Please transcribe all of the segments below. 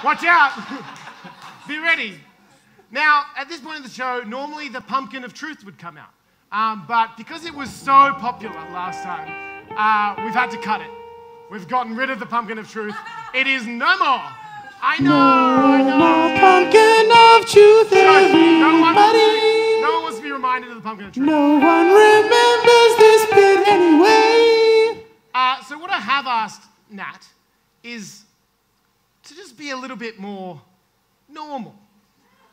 Watch out. Be ready. Now, at this point in the show, normally the pumpkin of truth would come out. But because it was so popular last time, we've had to cut it. We've gotten rid of the pumpkin of truth. It is no more. I know. No more pumpkin of truth, everybody. No one wants to be reminded of the pumpkin of truth. No one remembers this bit anyway. So what I have asked Nat is to just be a little bit more normal.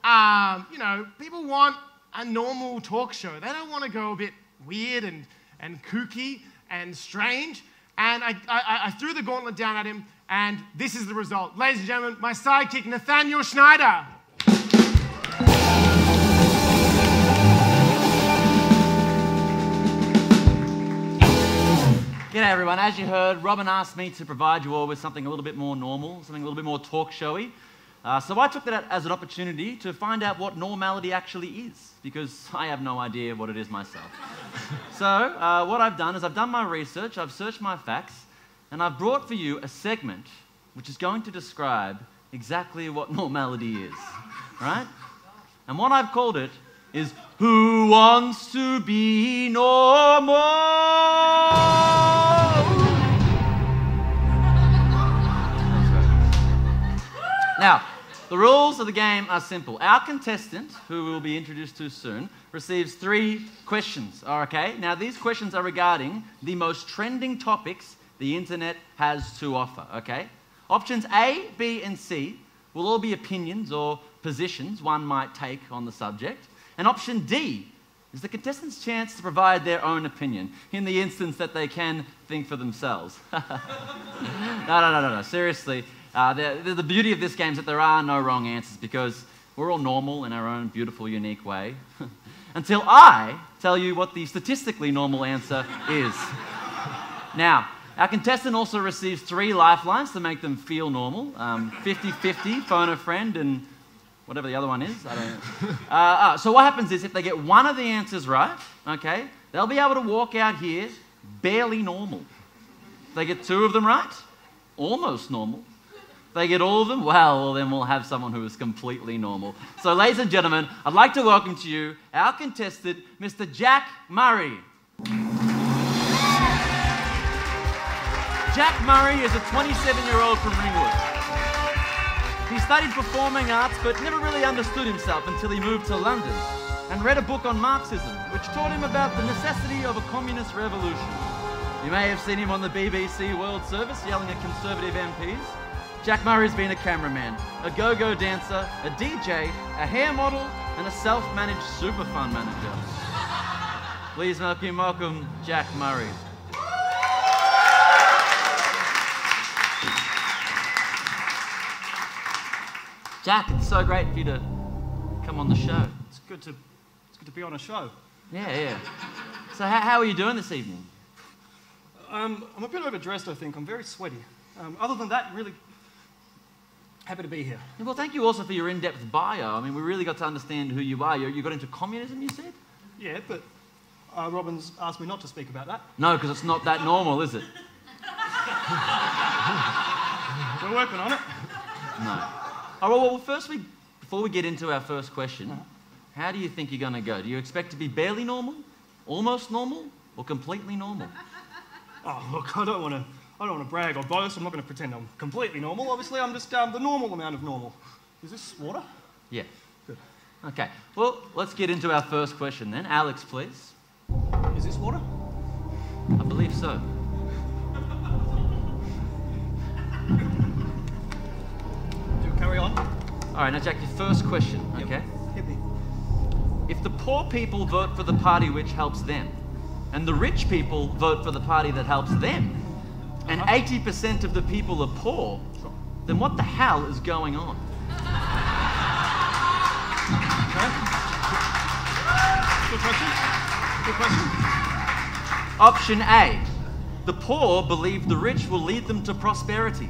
You know, people want a normal talk show. They don't want to go a bit weird and kooky and strange. And I threw the gauntlet down at him, and this is the result. Ladies and gentlemen, my sidekick, Nathaniel Schneider. G'day everyone. As you heard, Robin asked me to provide you all with something a little bit more normal, something a little bit more talk showy. So I took that as an opportunity to find out what normality actually is, because I have no idea what it is myself. So what I've done is I've done my research, I've searched my facts, and I've brought for you a segment which is going to describe exactly what normality is, right? And what I've called it is Who Wants to Be Normal? Now, the rules of the game are simple. Our contestant, who we'll be introduced to soon, receives 3 questions, okay? Now, these questions are regarding the most trending topics the internet has to offer, okay? Options A, B, and C will all be opinions or positions one might take on the subject. And option D is the contestant's chance to provide their own opinion in the instance that they can think for themselves. No. Seriously. The beauty of this game is that there are no wrong answers because we're all normal in our own beautiful, unique way. Until I tell you what the statistically normal answer is. Now, our contestant also receives 3 lifelines to make them feel normal. 50-50, phone a friend, and whatever the other one is. I don't know. So what happens is if they get one of the answers right, okay, they'll be able to walk out here barely normal. If they get 2 of them right, almost normal. They get all of them, well, then we'll have someone who is completely normal. So, ladies and gentlemen, I'd like to welcome to you our contestant, Mr. Jack Murray. Jack Murray is a 27-year-old from Ringwood. He studied performing arts but never really understood himself until he moved to London and read a book on Marxism, which taught him about the necessity of a communist revolution. You may have seen him on the BBC World Service yelling at Conservative MPs. Jack Murray's been a cameraman, a go-go dancer, a DJ, a hair model, and a self-managed super fun manager. Please welcome Jack Murray. Jack, it's so great for you to come on the show. It's good to be on a show. Yeah. So how are you doing this evening? I'm a bit overdressed, I think. I'm very sweaty. Other than that, really happy to be here. Well, thank you also for your in-depth bio. I mean, we really got to understand who you are. You got into communism, you said? Yeah, but Robin's asked me not to speak about that. No, because it's not that normal, is it? We're working on it. No. Oh, well, firstly, before we get into our first question, how do you think you're going to go? Do you expect to be barely normal, almost normal, or completely normal? Oh, look, I don't want to brag or boast. I'm not going to pretend I'm completely normal. Obviously, I'm just the normal amount of normal. Is this water? Yeah. Good. Okay. Well, let's get into our first question then. Alex, please. Is this water? I believe so. Do carry on. All right, now, Jack, your first question, okay? Hit me. If the poor people vote for the party which helps them, and the rich people vote for the party that helps them, and 80% of the people are poor, then what the hell is going on? Okay. Good question. Option A. The poor believe the rich will lead them to prosperity.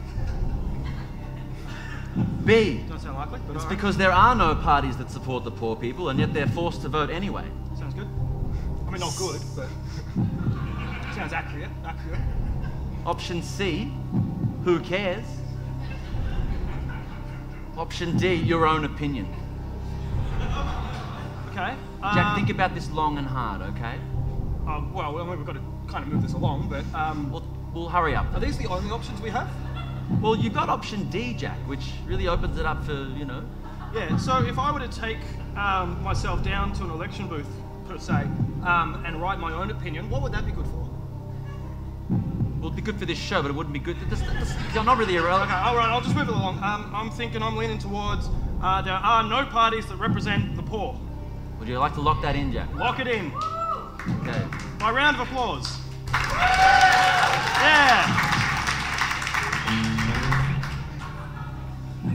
B. Doesn't sound likely, but It's because there are no parties that support the poor people, and yet they're forced to vote anyway. Sounds good. I mean, not good, but sounds accurate. Option C. Who cares? Option D, your own opinion. Okay. Jack, think about this long and hard, okay? Well, I mean, we've got to kind of move this along, but We'll hurry up. are these the only options we have? Well, you've got option D, Jack, which really opens it up for, you know. Yeah, so if I were to take myself down to an election booth, per se, and write my own opinion, what would that be good for? Well, it'd be good for this show, but it wouldn't be good. You're not really irrelevant. Okay, all right, I'll just move it along. I'm leaning towards there are no parties that represent the poor. Would you like to lock that in, Jack? Lock it in. Okay. My round of applause. Yeah.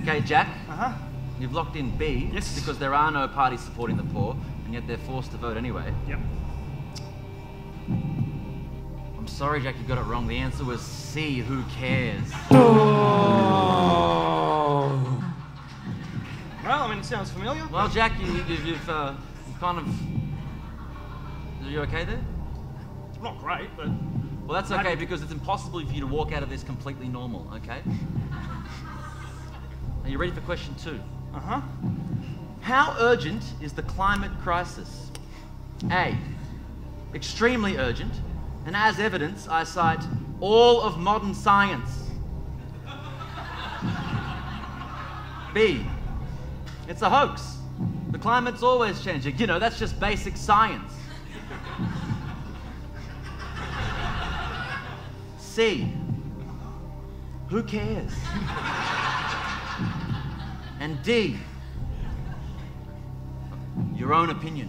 Okay, Jack, Uh-huh. you've locked in B. Yes. Because there are no parties supporting the poor, and yet they're forced to vote anyway. Yep. I'm sorry, Jack, you got it wrong. The answer was C, who cares? Well, I mean, it sounds familiar. Well, Jack, you've kind of... Are you okay there? Not great, but Well, that's okay, because it's impossible for you to walk out of this completely normal, okay? Are you ready for question 2? uh-huh. How urgent is the climate crisis? A, extremely urgent, and as evidence, I cite all of modern science. B, it's a hoax. The climate's always changing. You know, that's just basic science. C, who cares? And D, your own opinion.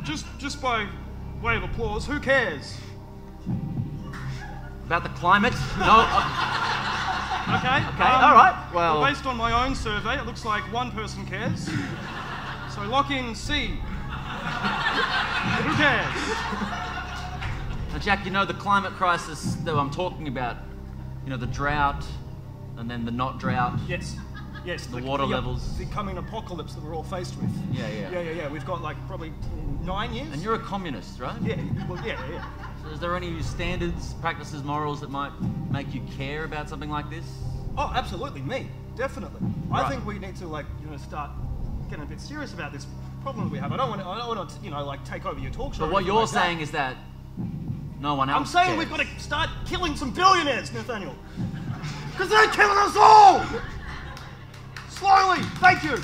Just by way of applause, who cares? About the climate? No. Okay. Okay, all right. Well, Based on my own survey, it looks like one person cares. So lock in C. Who cares? now, Jack, you know the climate crisis that I'm talking about, you know, the drought and then the not drought. Yes. Yes. The water levels. The coming apocalypse that we're all faced with. Yeah. We've got like probably 9 years. And you're a communist, right? Yeah. Well, yeah. So is there any standards, practices, morals that might make you care about something like this? Oh, absolutely. Me. Definitely. Right. I think we need to start getting a bit serious about this problem that we have. I don't want to take over your talk show. But or what anything you're like that. saying is that no one else I'm saying cares. we've got to start killing some billionaires, Nathaniel. Because they're killing us all! Slowly, thank you.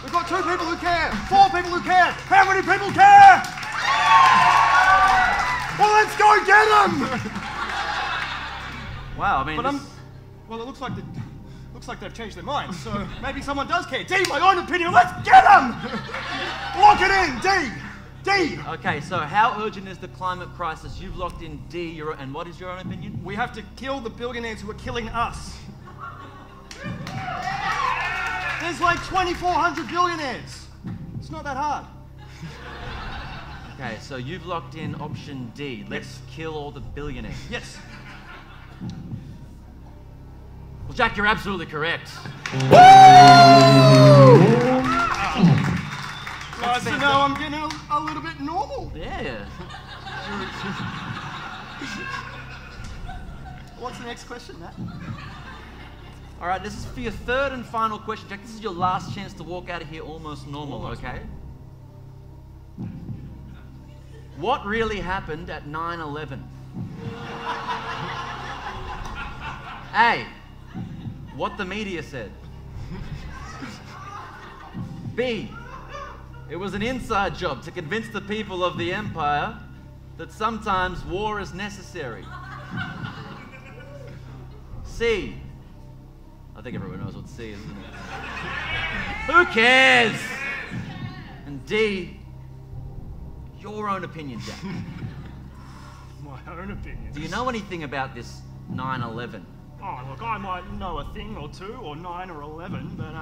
We've got 2 people who care, 4 people who care. How many people care? Well, let's go get them! Wow, I mean, But well, it looks like they've changed their minds, so maybe someone does care. D, my own opinion, let's get them! Lock it in, D! D! okay, so how urgent is the climate crisis? You've locked in D, and what is your own opinion? We have to kill the billionaires who are killing us. There's like 2,400 billionaires. It's not that hard. Okay, so you've locked in option D. Let's kill all the billionaires. Yes. Well, Jack, you're absolutely correct. Right, so now I'm getting a little bit normal. Yeah. What's the next question, Matt? All right, this is for your 3rd and final question, Jack. This is your last chance to walk out of here almost normal, okay? What really happened at 9/11? A, what the media said. B, it was an inside job to convince the people of the empire that sometimes war is necessary. C, I think everyone knows what C is, isn't it? Who cares? And D, your own opinion, Jack. My own opinion. Do you know anything about this 9/11? Oh, look, I might know a thing or 2, or 9 or 11, but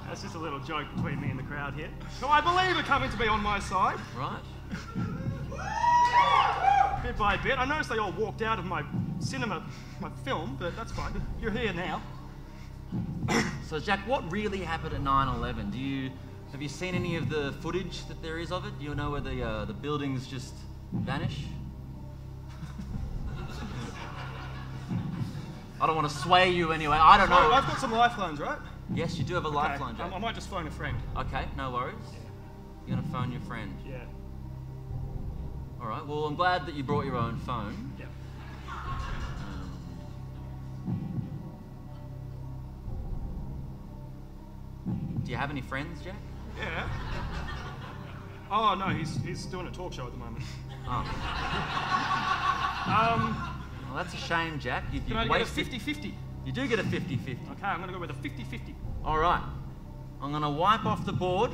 that's just a little joke between me and the crowd here. So I believe are coming to be on my side, Right. bit by bit. I noticed they all walked out of my film, but that's fine. You're here now. So, Jack, what really happened at 9/11? Have you seen any of the footage that there is of it? Do you know where the buildings just vanish? I don't want to sway you anyway. I don't know. I've got some lifelines, right? Yes, you do have a lifeline, Jack. I might just phone a friend. Okay, no worries. You're going to phone your friend. Yeah. All right, well, I'm glad that you brought your own phone. Yeah. Do you have any friends, Jack? Yeah. Oh, no, he's doing a talk show at the moment. Oh. Well, that's a shame, Jack. Can I get a 50-50? You do get a 50-50. Okay, I'm going to go with a 50-50. All right. I'm going to wipe off the board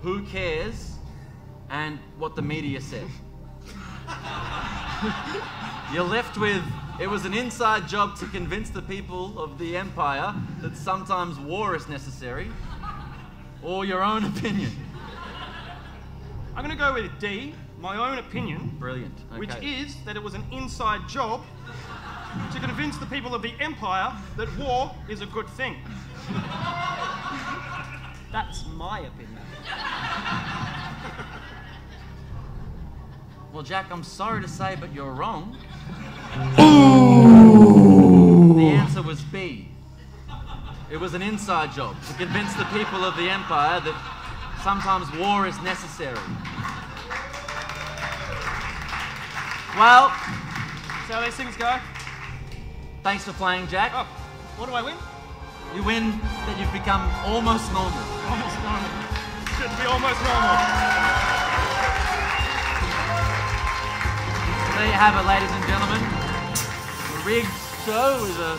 who cares and what the media said. You're left with, it was an inside job to convince the people of the Empire that sometimes war is necessary, or your own opinion. I'm going to go with D, my own opinion. Brilliant. Okay. Which is that it was an inside job to convince the people of the Empire that war is a good thing. That's my opinion. Well, Jack, I'm sorry to say, but you're wrong. The answer was B. It was an inside job to convince the people of the Empire that sometimes war is necessary. Well, See how these things go? thanks for playing, Jack. Oh, what do I win? You win that you've become almost normal. Almost normal. Good to be almost normal. There you have it, ladies and gentlemen. The rigged show is a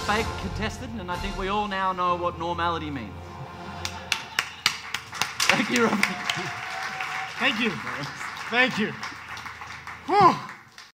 fake contestant, and I think we all now know what normality means. Thank you, Robbie. Thank you. Thank you. Whew.